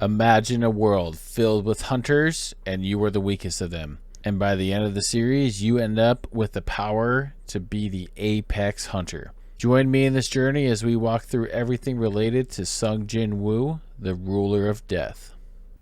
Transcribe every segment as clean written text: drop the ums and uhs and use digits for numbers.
Imagine a world filled with hunters and you were the weakest of them. And by the end of the series, you end up with the power to be the apex hunter. Join me in this journey as we walk through everything related to Sung Jinwoo, the ruler of death.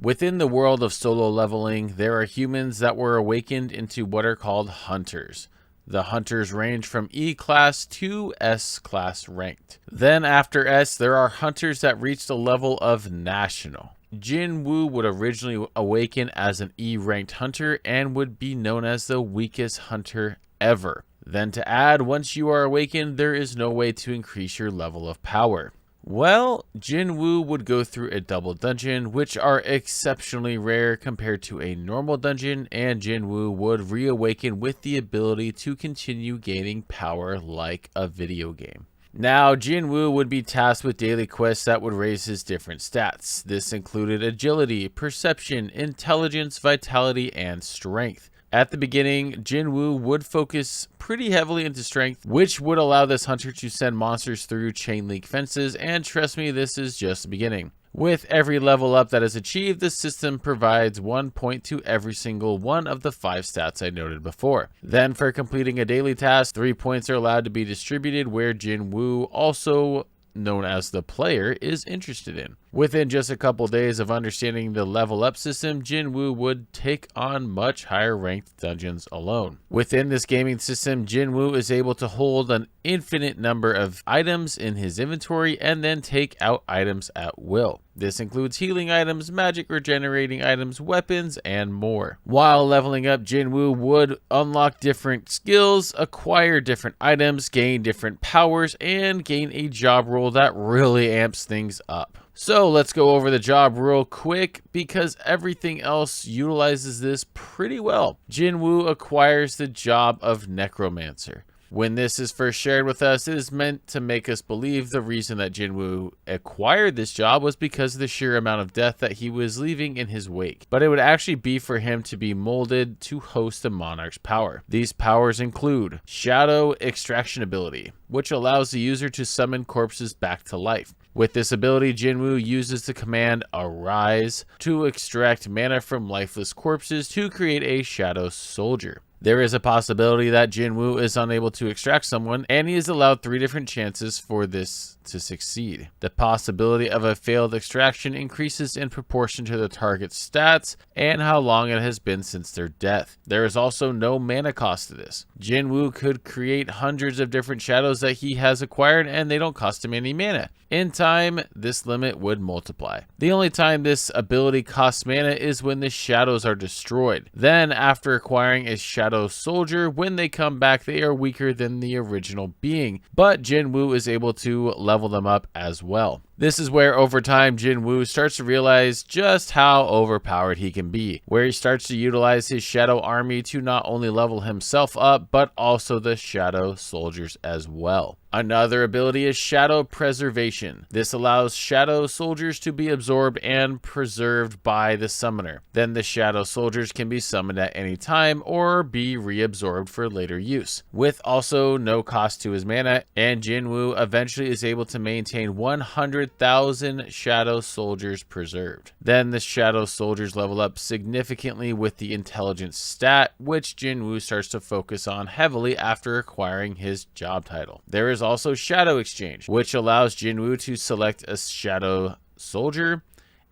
Within the world of solo leveling, there are humans that were awakened into what are called hunters. The hunters range from E class to S class ranked. Then after S, there are hunters that reach the level of national. Jinwoo would originally awaken as an E ranked hunter and would be known as the weakest hunter ever. Then to add, once you are awakened, there is no way to increase your level of power. Well, Jinwoo would go through a double dungeon, which are exceptionally rare compared to a normal dungeon, and Jinwoo would reawaken with the ability to continue gaining power like a video game. Now, Jinwoo would be tasked with daily quests that would raise his different stats. This included agility, perception, intelligence, vitality, and strength. At the beginning, Jinwoo would focus pretty heavily into strength, which would allow this hunter to send monsters through chain link fences, and trust me, this is just the beginning. With every level up that is achieved, the system provides 1 point to every single one of the 5 stats I noted before. Then for completing a daily task, 3 points are allowed to be distributed, where Jinwoo, also known as the player, is interested in. Within just a couple days of understanding the level up system, Jinwoo would take on much higher ranked dungeons alone. Within this gaming system, Jinwoo is able to hold an infinite number of items in his inventory and then take out items at will. This includes healing items, magic regenerating items, weapons, and more. While leveling up, Jinwoo would unlock different skills, acquire different items, gain different powers, and gain a job role that really amps things up. So let's go over the job real quick because everything else utilizes this pretty well. Jinwoo acquires the job of necromancer. When this is first shared with us, it is meant to make us believe the reason that Jinwoo acquired this job was because of the sheer amount of death that he was leaving in his wake. But it would actually be for him to be molded to host the monarch's power. These powers include shadow extraction ability, which allows the user to summon corpses back to life. With this ability, Jinwoo uses the command Arise to extract mana from lifeless corpses to create a shadow soldier. There is a possibility that Jinwoo is unable to extract someone, and he is allowed 3 different chances for this to succeed. The possibility of a failed extraction increases in proportion to the target's stats and how long it has been since their death. There is also no mana cost to this. Jinwoo could create hundreds of different shadows that he has acquired, and they don't cost him any mana. In time, this limit would multiply. The only time this ability costs mana is when the shadows are destroyed. Then, after acquiring a shadow soldier, when they come back, they are weaker than the original being, but Jinwoo is able to level them up as well. This is where over time Jinwoo starts to realize just how overpowered he can be, where he starts to utilize his shadow army to not only level himself up, but also the shadow soldiers as well. Another ability is shadow preservation. This allows shadow soldiers to be absorbed and preserved by the summoner. Then the shadow soldiers can be summoned at any time or be reabsorbed for later use, with also no cost to his mana, and Jinwoo eventually is able to maintain 100,000 shadow soldiers preserved. Then the shadow soldiers level up significantly with the intelligence stat, which Jinwoo starts to focus on heavily after acquiring his job title. There is also shadow exchange, which allows Jinwoo to select a shadow soldier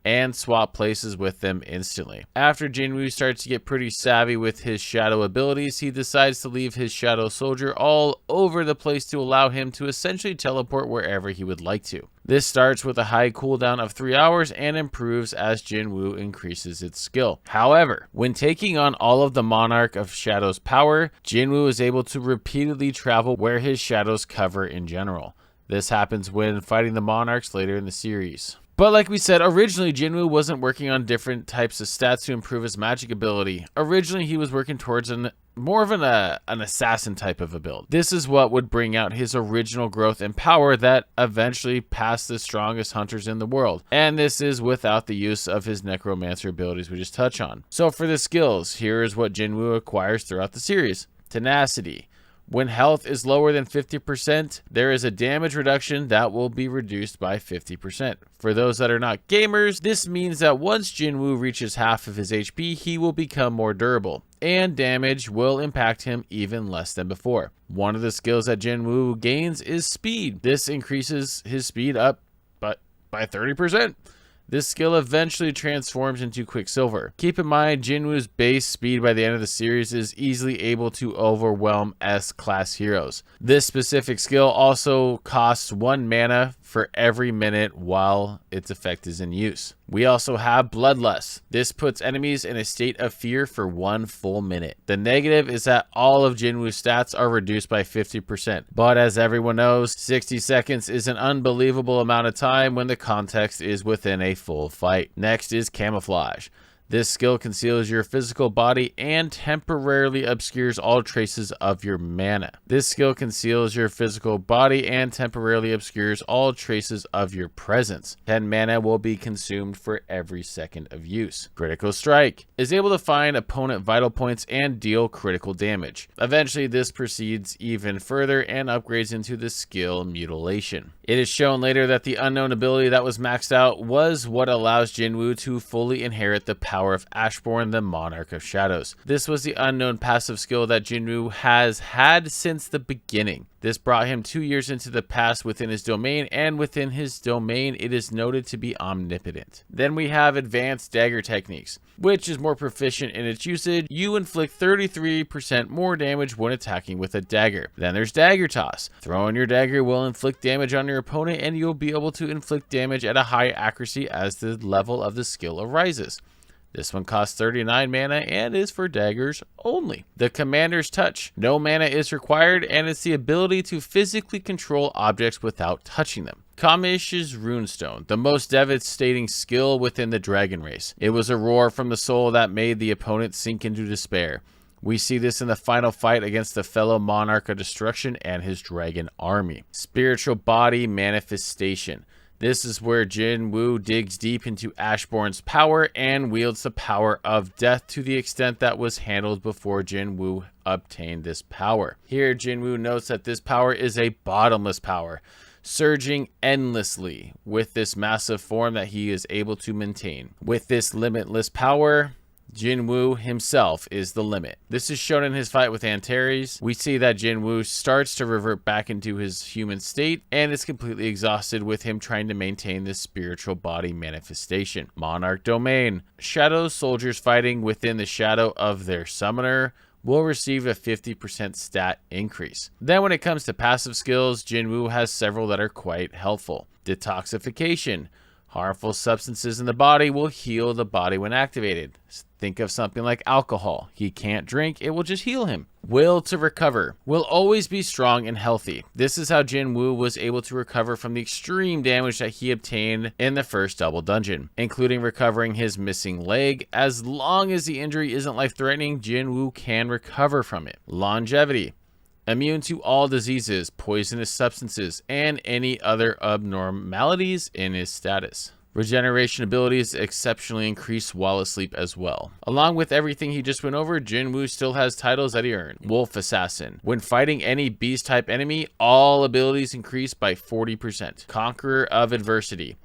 and swap places with them instantly. After Jinwoo starts to get pretty savvy with his shadow abilities, he decides to leave his shadow soldier all over the place to allow him to essentially teleport wherever he would like to. This starts with a high cooldown of 3 hours and improves as Jinwoo increases its skill. However, when taking on all of the Monarch of Shadow's power, Jinwoo is able to repeatedly travel where his shadows cover in general. This happens when fighting the Monarchs later in the series. But like we said, originally Jinwoo wasn't working on different types of stats to improve his magic ability. Originally he was working towards more of an assassin type of a build. This is what would bring out his original growth and power that eventually passed the strongest hunters in the world. And this is without the use of his necromancer abilities we just touched on. So for the skills, here is what Jinwoo acquires throughout the series. Tenacity, When health is lower than 50%, there is a damage reduction that will be reduced by 50%. For those that are not gamers, this means that once Jinwoo reaches half of his HP, he will become more durable, and damage will impact him even less than before. One of the skills that Jinwoo gains is speed. This increases his speed up by 30%. This skill eventually transforms into Quicksilver. Keep in mind, Jinwoo's base speed by the end of the series is easily able to overwhelm S-class heroes. This specific skill also costs 1 mana for every minute while its effect is in use. We also have Bloodlust. This puts enemies in a state of fear for 1 full minute. The negative is that all of Jinwoo's stats are reduced by 50%. But as everyone knows, 60 seconds is an unbelievable amount of time when the context is within a full fight. Next is Camouflage. This skill conceals your physical body and temporarily obscures all traces of your mana. This skill conceals your physical body and temporarily obscures all traces of your presence. 10 mana will be consumed for every second of use. Critical Strike is able to find opponent vital points and deal critical damage. Eventually, this proceeds even further and upgrades into the skill Mutilation. It is shown later that the unknown ability that was maxed out was what allows Jinwoo to fully inherit the power of Ashborn, the Monarch of Shadows. This was the unknown passive skill that Jinwoo has had since the beginning. This brought him 2 years into the past within his domain, and within his domain it is noted to be omnipotent. Then we have Advanced Dagger Techniques, which is more proficient in its usage. You inflict 33% more damage when attacking with a dagger. Then there's Dagger Toss. Throwing your dagger will inflict damage on your opponent, and you'll be able to inflict damage at a high accuracy as the level of the skill arises. This one costs 39 mana and is for daggers only. The Commander's Touch. No mana is required, and it's the ability to physically control objects without touching them. Kamish's Runestone, the most devastating skill within the dragon race. It was a roar from the soul that made the opponent sink into despair. We see this in the final fight against the fellow Monarch of Destruction and his dragon army. Spiritual Body Manifestation. This is where Jinwoo digs deep into Ashborn's power and wields the power of death to the extent that was handled before Jinwoo obtained this power. Here, Jinwoo notes that this power is a bottomless power, surging endlessly with this massive form that he is able to maintain. With this limitless power, Jinwoo himself is the limit. This is shown in his fight with Antares. We see that Jinwoo starts to revert back into his human state and is completely exhausted with him trying to maintain this spiritual body manifestation. Monarch Domain. Shadow soldiers fighting within the shadow of their summoner will receive a 50% stat increase. Then when it comes to passive skills, Jinwoo has several that are quite helpful. Detoxification. Harmful substances in the body will heal the body when activated. Think of something like alcohol. He can't drink, it will just heal him. Will to Recover. Will always be strong and healthy. This is how Jinwoo was able to recover from the extreme damage that he obtained in the first double dungeon, including recovering his missing leg. As long as the injury isn't life-threatening, Jinwoo can recover from it. Longevity. Immune to all diseases, poisonous substances, and any other abnormalities in his status. Regeneration abilities exceptionally increase while asleep as well. Along with everything he just went over, Jinwoo still has titles that he earned. Wolf Assassin. When fighting any beast-type enemy, all abilities increase by 40%. Conqueror of Adversity.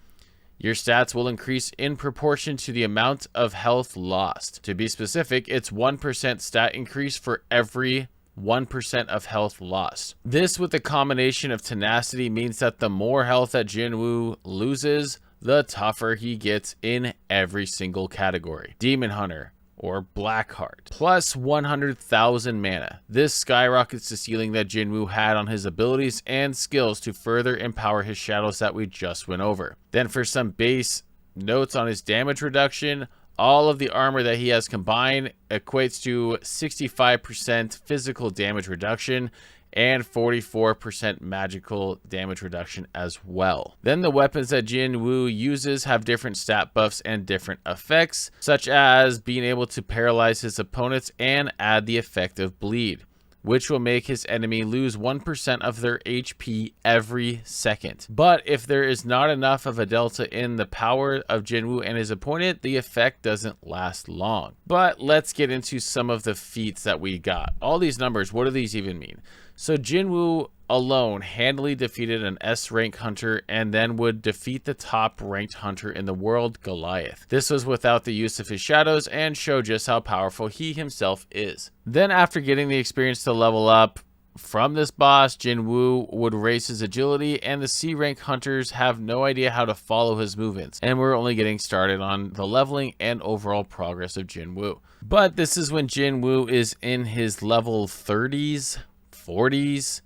Your stats will increase in proportion to the amount of health lost. To be specific, it's 1% stat increase for every 1% of health lost. This, with the combination of tenacity, means that the more health that Jinwoo loses, the tougher he gets in every single category. Demon Hunter, or Blackheart, plus 100,000 mana. This skyrockets the ceiling that Jinwoo had on his abilities and skills to further empower his shadows that we just went over. Then for some base notes on his damage reduction, all of the armor that he has combined equates to 65% physical damage reduction and 44% magical damage reduction as well. Then the weapons that Jinwoo uses have different stat buffs and different effects, such as being able to paralyze his opponents and add the effect of bleed. which will make his enemy lose 1% of their HP every second. But if there is not enough of a delta in the power of Jinwoo and his opponent, the effect doesn't last long. But let's get into some of the feats that we got. All these numbers, what do these even mean? So Jinwoo alone handily defeated an S rank hunter and then would defeat the top ranked hunter in the world, Goliath. This was without the use of his shadows and showed just how powerful he himself is. Then after getting the experience to level up from this boss, Jinwoo would raise his agility, and the C rank hunters have no idea how to follow his movements, and we're only getting started on the leveling and overall progress of Jinwoo. But this is when Jinwoo is in his level 30s, 40s,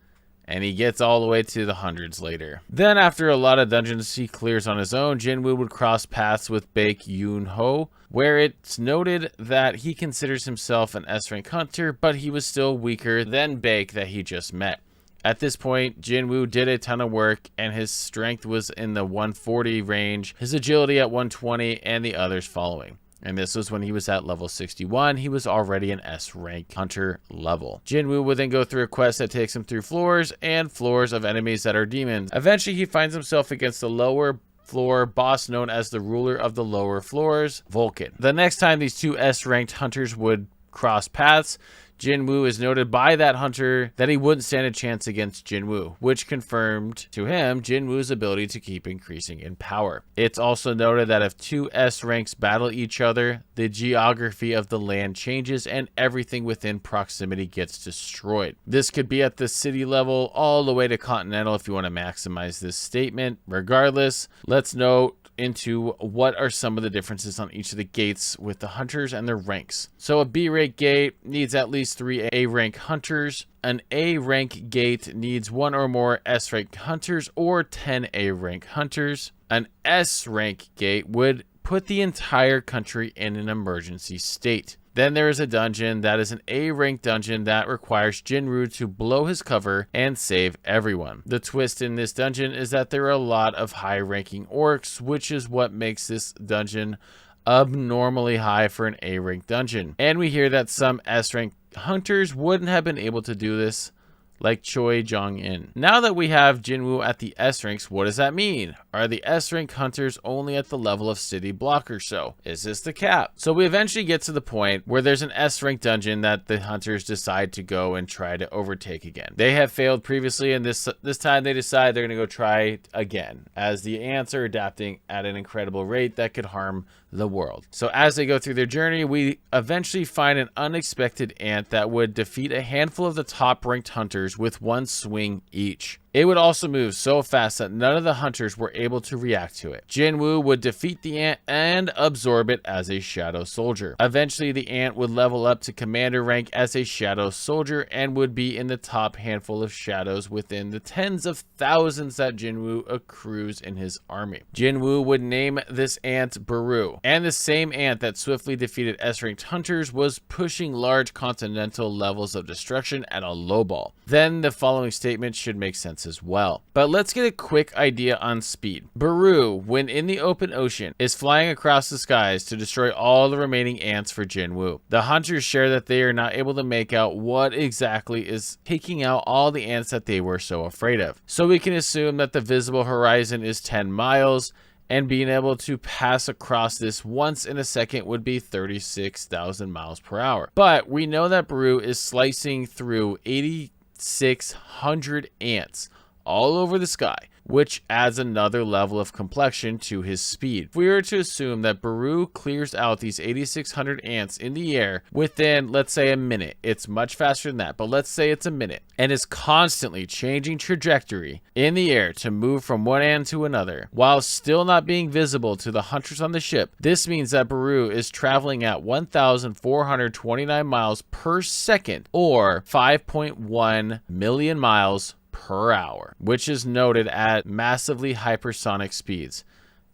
and he gets all the way to the hundreds later. Then after a lot of dungeons he clears on his own, Jinwoo would cross paths with Baek Yoon-ho, where it's noted that he considers himself an S-rank hunter, but he was still weaker than Baek that he just met. At this point, Jinwoo did a ton of work, and his strength was in the 140 range, his agility at 120, and the others following. And this was when he was at level 61. He was already an S rank hunter level. Jinwoo would then go through a quest that takes him through floors and floors of enemies that are demons. Eventually, he finds himself against the lower floor boss known as the ruler of the lower floors, Vulcan. The next time these two S ranked hunters would cross paths, Jinwoo is noted by that hunter that he wouldn't stand a chance against Jinwoo, which confirmed to him Jinwoo's ability to keep increasing in power. It's also noted that if two S ranks battle each other, the geography of the land changes and everything within proximity gets destroyed. This could be at the city level all the way to continental if you want to maximize this statement. Regardless, let's note into what are some of the differences on each of the gates with the hunters and their ranks. So a B rank gate needs at least 3 A rank hunters. An A rank gate needs 1 or more S rank hunters or 10 A rank hunters. An S rank gate would put the entire country in an emergency state. Then there is a dungeon that is an A rank dungeon that requires Jinwoo to blow his cover and save everyone. The twist in this dungeon is that there are a lot of high ranking orcs, which is what makes this dungeon abnormally high for an A rank dungeon. And we hear that some S rank hunters wouldn't have been able to do this, like Choi Jong-in. Now that we have Jinwoo at the S ranks, what does that mean? Are the S rank hunters only at the level of city block or so? Is this the cap? So we eventually get to the point where there's an S rank dungeon that the hunters decide to go and try to overtake again. They have failed previously, and this time they decide they're gonna go try again, as the ants are adapting at an incredible rate that could harm the world. So as they go through their journey, we eventually find an unexpected ant that would defeat a handful of the top ranked hunters with 1 swing each. It would also move so fast that none of the hunters were able to react to it. Jinwoo would defeat the ant and absorb it as a shadow soldier. Eventually, the ant would level up to commander rank as a shadow soldier and would be in the top handful of shadows within the tens of thousands that Jinwoo accrues in his army. Jinwoo would name this ant Baru, and the same ant that swiftly defeated S-ranked hunters was pushing large continental levels of destruction at a low ball. Then the following statement should make sense as well. But let's get a quick idea on speed. Baru, when in the open ocean, is flying across the skies to destroy all the remaining ants for Jinwoo. The hunters share that they are not able to make out what exactly is taking out all the ants that they were so afraid of. So we can assume that the visible horizon is 10 miles, and being able to pass across this once in a second would be 36,000 miles per hour. But we know that Baru is slicing through 8,600 ants all over the sky, which adds another level of complexion to his speed. If we were to assume that Baru clears out these 8,600 ants in the air within, let's say, a minute, it's much faster than that, but let's say it's a minute, and is constantly changing trajectory in the air to move from one ant to another, while still not being visible to the hunters on the ship, this means that Baru is traveling at 1,429 miles per second, or 5.1 million miles per hour, which is noted at massively hypersonic speeds.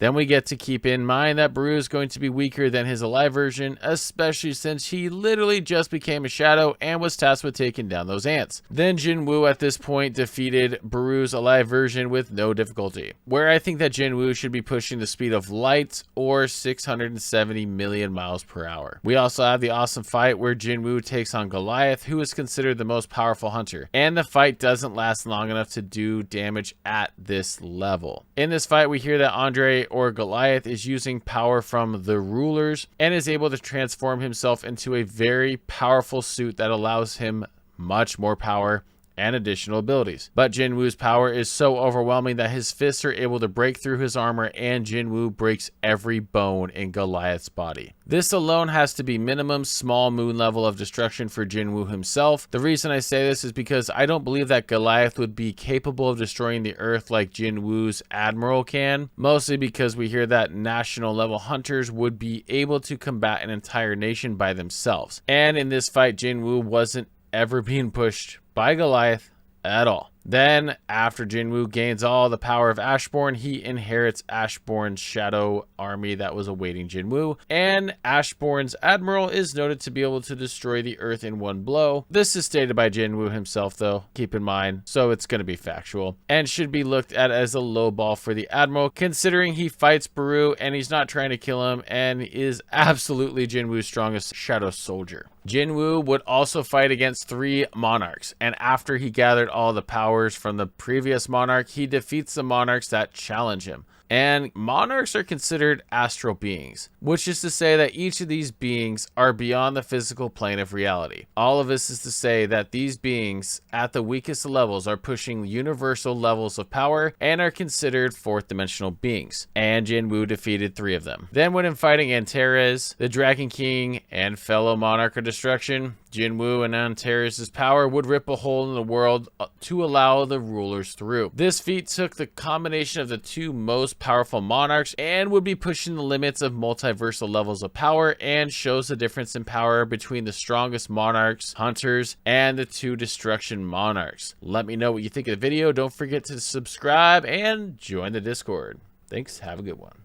Then we get to keep in mind that Baru is going to be weaker than his alive version, especially since he literally just became a shadow and was tasked with taking down those ants. Then Jinwoo at this point defeated Baru's alive version with no difficulty, where I think that Jinwoo should be pushing the speed of light or 670 million miles per hour. We also have the awesome fight where Jinwoo takes on Goliath, who is considered the most powerful hunter, and the fight doesn't last long enough to do damage at this level. In this fight, we hear that Andre or Goliath is using power from the rulers and is able to transform himself into a very powerful suit that allows him much more power and additional abilities. But Jinwoo's power is so overwhelming that his fists are able to break through his armor, and Jinwoo breaks every bone in Goliath's body. This alone has to be minimum small moon level of destruction for Jinwoo himself. The reason I say this is because I don't believe that Goliath would be capable of destroying the earth like Jinwoo's admiral can, mostly because we hear that national level hunters would be able to combat an entire nation by themselves. And in this fight, Jinwoo wasn't ever being pushed by Goliath at all. Then, after Jinwoo gains all the power of Ashbourne, he inherits Ashbourne's shadow army that was awaiting Jinwoo, and Ashbourne's admiral is noted to be able to destroy the earth in one blow. This is stated by Jinwoo himself, though, keep in mind, so it's going to be factual, and should be looked at as a low ball for the admiral, considering he fights Baru and he's not trying to kill him, and is absolutely Jinwoo's strongest shadow soldier. Jinwoo would also fight against 3 monarchs, and after he gathered all the powers from the previous monarch, he defeats the monarchs that challenge him. And monarchs are considered astral beings, which is to say that each of these beings are beyond the physical plane of reality. All of this is to say that these beings at the weakest levels are pushing universal levels of power and are considered 4th dimensional beings. And Jinwoo defeated 3 of them. Then when fighting Antares, the Dragon King and fellow monarch of destruction, Jinwoo and Antares' power would rip a hole in the world to allow the rulers through. This feat took the combination of the 2 most powerful monarchs and would be pushing the limits of multiversal levels of power, and shows the difference in power between the strongest monarchs, hunters, and the 2 destruction monarchs. Let me know what you think of the video. Don't forget to subscribe and join the Discord. Thanks. Have a good one.